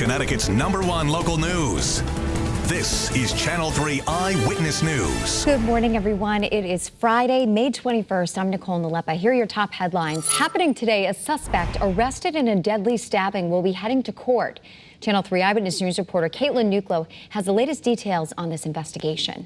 Connecticut's #1 local news. This is Channel 3 Eyewitness News. Good morning, everyone. It is Friday, May 21st. I'm Nicole Nalepa. Here are your top headlines. Happening today, a suspect arrested in a deadly stabbing will be heading to court. Channel 3 Eyewitness News reporter Nicole has the latest details on this investigation.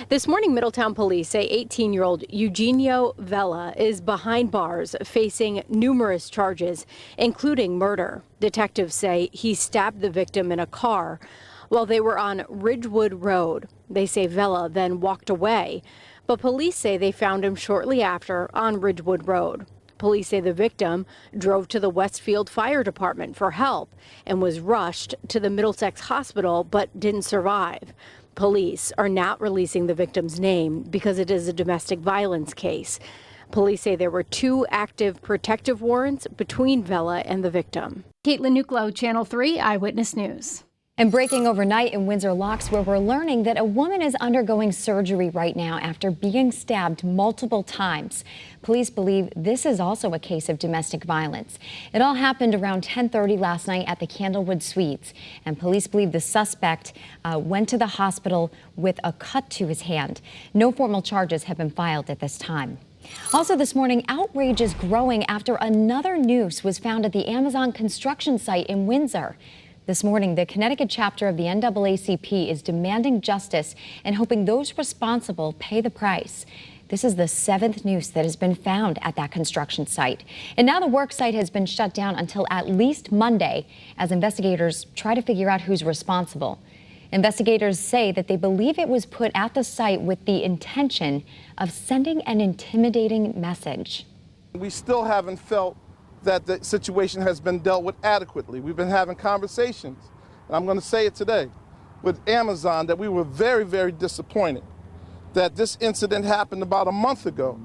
This morning, Middletown police say 18-year-old Eugenio Vela is behind bars facing numerous charges, including murder. Detectives say he stabbed the victim in a car while they were on Ridgewood Road. They say Vela then walked away, but police say they found him shortly after on Ridgewood Road. Police say the victim drove to the Westfield Fire Department for help and was rushed to the Middlesex Hospital but didn't survive. Police are not releasing the victim's name because it is a domestic violence case. Police say there were 2 active protective warrants between Vela and the victim. Nicole, Channel 3 Eyewitness News. And breaking overnight in Windsor Locks, where we're learning that a woman is undergoing surgery right now after being stabbed multiple times. Police believe this is also a case of domestic violence. It all happened around 10:30 last night at the Candlewood Suites, and police believe the suspect went to the hospital with a cut to his hand. No formal charges have been filed at this time. Also this morning, outrage is growing after another noose was found at the Amazon construction site in Windsor. This morning, the Connecticut chapter of the NAACP is demanding justice and hoping those responsible pay the price. This is the 7th noose that has been found at that construction site. And now the work site has been shut down until at least Monday as investigators try to figure out who's responsible. Investigators say that they believe it was put at the site with the intention of sending an intimidating message. We still haven't felt that the situation has been dealt with adequately. We've been having conversations, and I'm going to say it today, with Amazon that we were very, very disappointed that this incident happened about a month ago,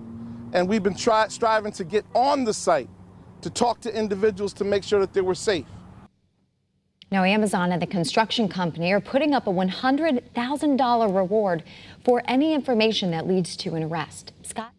and we've been striving to get on the site to talk to individuals to make sure that they were safe. Now, Amazon and the construction company are putting up a $100,000 reward for any information that leads to an arrest. Scott?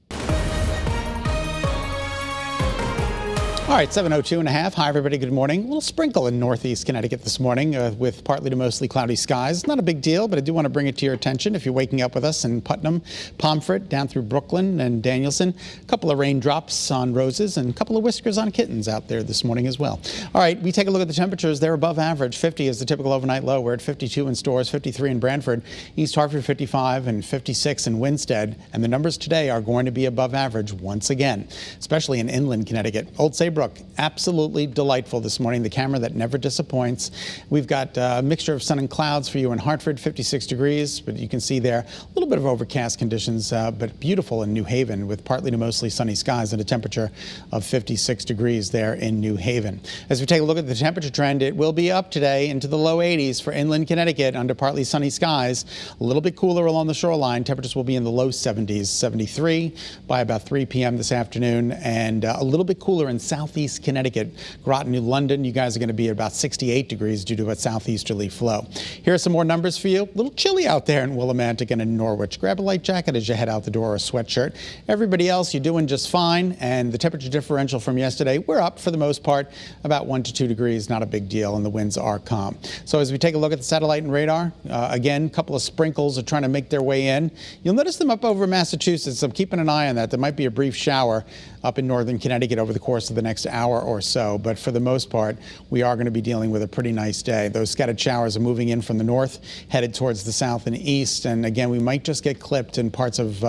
All right, 7:02 and a half. Hi, everybody. Good morning. A little sprinkle in northeast Connecticut this morning with partly to mostly cloudy skies. Not a big deal, but I do want to bring it to your attention if you're waking up with us in Putnam, Pomfret, down through Brooklyn and Danielson. A couple of raindrops on roses and a couple of whiskers on kittens out there this morning as well. All right, we take a look at the temperatures. They're above average. 50 is the typical overnight low. We're at 52 in Storrs, 53 in Branford, East Hartford 55 and 56 in Winstead. And the numbers today are going to be above average once again, especially in inland Connecticut. Old Saybrook, absolutely delightful this morning. The camera that never disappoints. We've got a mixture of sun and clouds for you in Hartford, 56 degrees, but you can see there a little bit of overcast conditions, but beautiful in New Haven with partly to mostly sunny skies and a temperature of 56 degrees there in New Haven. As we take a look at the temperature trend, it will be up today into the low 80s for inland Connecticut under partly sunny skies. A little bit cooler along the shoreline. Temperatures will be in the low 70s, 73 by about 3 p.m. this afternoon, and a little bit cooler in southeast Connecticut. Groton, New London, you guys are going to be at about 68 degrees due to a southeasterly flow. Here are some more numbers for you. A little chilly out there in Willimantic and in Norwich. Grab a light jacket as you head out the door or a sweatshirt. Everybody else, you're doing just fine. And the temperature differential from yesterday, we're up for the most part, about 1 to 2 degrees. Not a big deal, and the winds are calm. So as we take a look at the satellite and radar, again, a couple of sprinkles are trying to make their way in. You'll notice them up over Massachusetts. I'm keeping an eye on that. There might be a brief shower up in northern Connecticut over the course of the next hour or so. But for the most part, we are going to be dealing with a pretty nice day. Those scattered showers are moving in from the north, headed towards the south and east. And again, we might just get clipped in parts of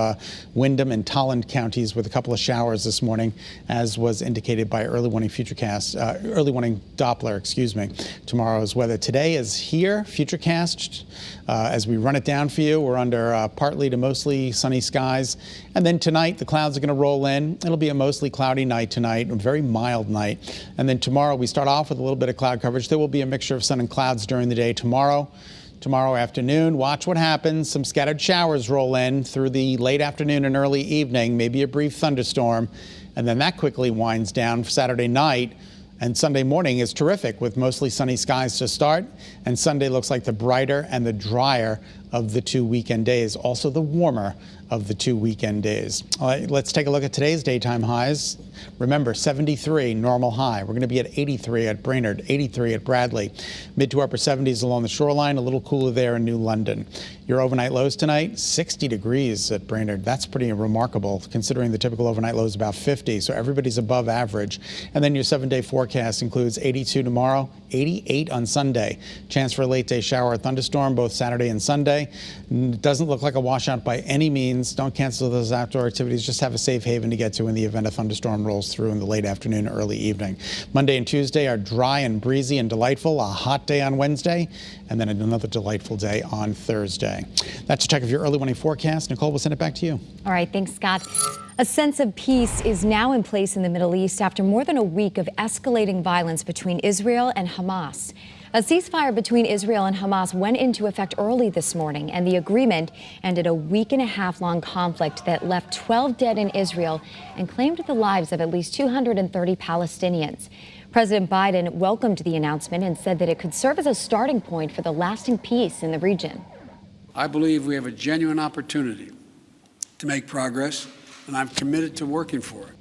Windham and Tolland counties with a couple of showers this morning, as was indicated by early warning early warning Doppler, excuse me. Tomorrow's weather today is here, Futurecast. As we run it down for you, we're under partly to mostly sunny skies. And then tonight, the clouds are going to roll in. It'll be a mostly cloudy night tonight, a very mild night. And then tomorrow, we start off with a little bit of cloud coverage. There will be a mixture of sun and clouds during the day tomorrow. Tomorrow afternoon, watch what happens. Some scattered showers roll in through the late afternoon and early evening, maybe a brief thunderstorm. And then that quickly winds down for Saturday night. And Sunday morning is terrific with mostly sunny skies to start. And Sunday looks like the brighter and the drier of the 2 weekend days, also the warmer of the 2 weekend days. All right, let's take a look at today's daytime highs. Remember, 73 normal high. We're going to be at 83 at Brainerd, 83 at Bradley, mid to upper 70s along the shoreline, a little cooler there in New London. Your overnight lows tonight, 60 degrees at Brainerd. That's pretty remarkable considering the typical overnight low is about 50, so everybody's above average. And then your 7-day forecast includes 82 tomorrow, 88 on Sunday. Chance for a late day shower or thunderstorm both Saturday and Sunday. Doesn't look like a washout by any means. Don't cancel those outdoor activities. Just have a safe haven to get to in the event a thunderstorm rolls through in the late afternoon, early evening. Monday and Tuesday are dry and breezy and delightful. A hot day on Wednesday, and then another delightful day on Thursday. That's a check of your early morning forecast. Nicole, we'll send it back to you. All right, thanks, Scott. A sense of peace is now in place in the Middle East after more than a week of escalating violence between Israel and Hamas. A ceasefire between Israel and Hamas went into effect early this morning, and the agreement ended a week-and-a-half-long conflict that left 12 dead in Israel and claimed the lives of at least 230 Palestinians. President Biden welcomed the announcement and said that it could serve as a starting point for the lasting peace in the region. I believe we have a genuine opportunity to make progress, and I'm committed to working for it.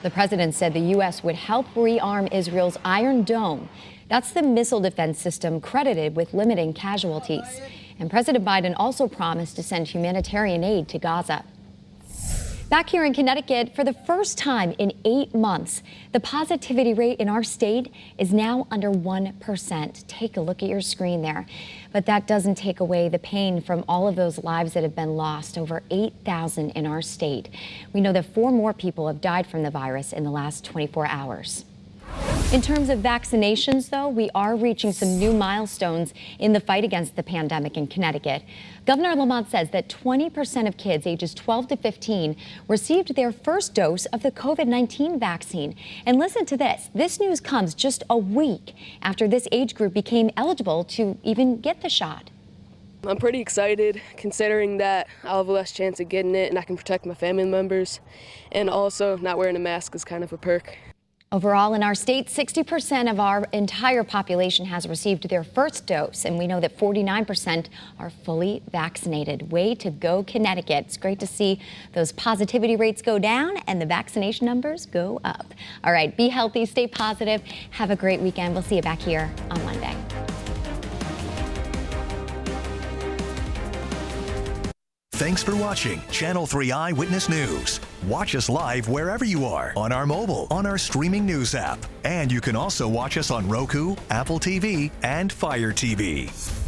The president said the U.S. would help rearm Israel's Iron Dome. That's the missile defense system credited with limiting casualties. And President Biden also promised to send humanitarian aid to Gaza. Back here in Connecticut, for the first time in 8 months, the positivity rate in our state is now under 1%. Take a look at your screen there. But that doesn't take away the pain from all of those lives that have been lost, over 8,000 in our state. We know that 4 more people have died from the virus in the last 24 hours. In terms of vaccinations, though, we are reaching some new milestones in the fight against the pandemic in Connecticut. Governor Lamont says that 20% of kids ages 12 to 15 received their first dose of the COVID-19 vaccine. And listen to this. This news comes just a week after this age group became eligible to even get the shot. I'm pretty excited considering that I'll have a less chance of getting it and I can protect my family members. And also not wearing a mask is kind of a perk. Overall, in our state, 60% of our entire population has received their first dose, and we know that 49% are fully vaccinated. Way to go, Connecticut. It's great to see those positivity rates go down and the vaccination numbers go up. All right, be healthy, stay positive, have a great weekend. We'll see you back here on Monday. Thanks for watching Channel 3 Eyewitness News. Watch us live wherever you are on our mobile, on our streaming news app. And you can also watch us on Roku, Apple TV, and Fire TV.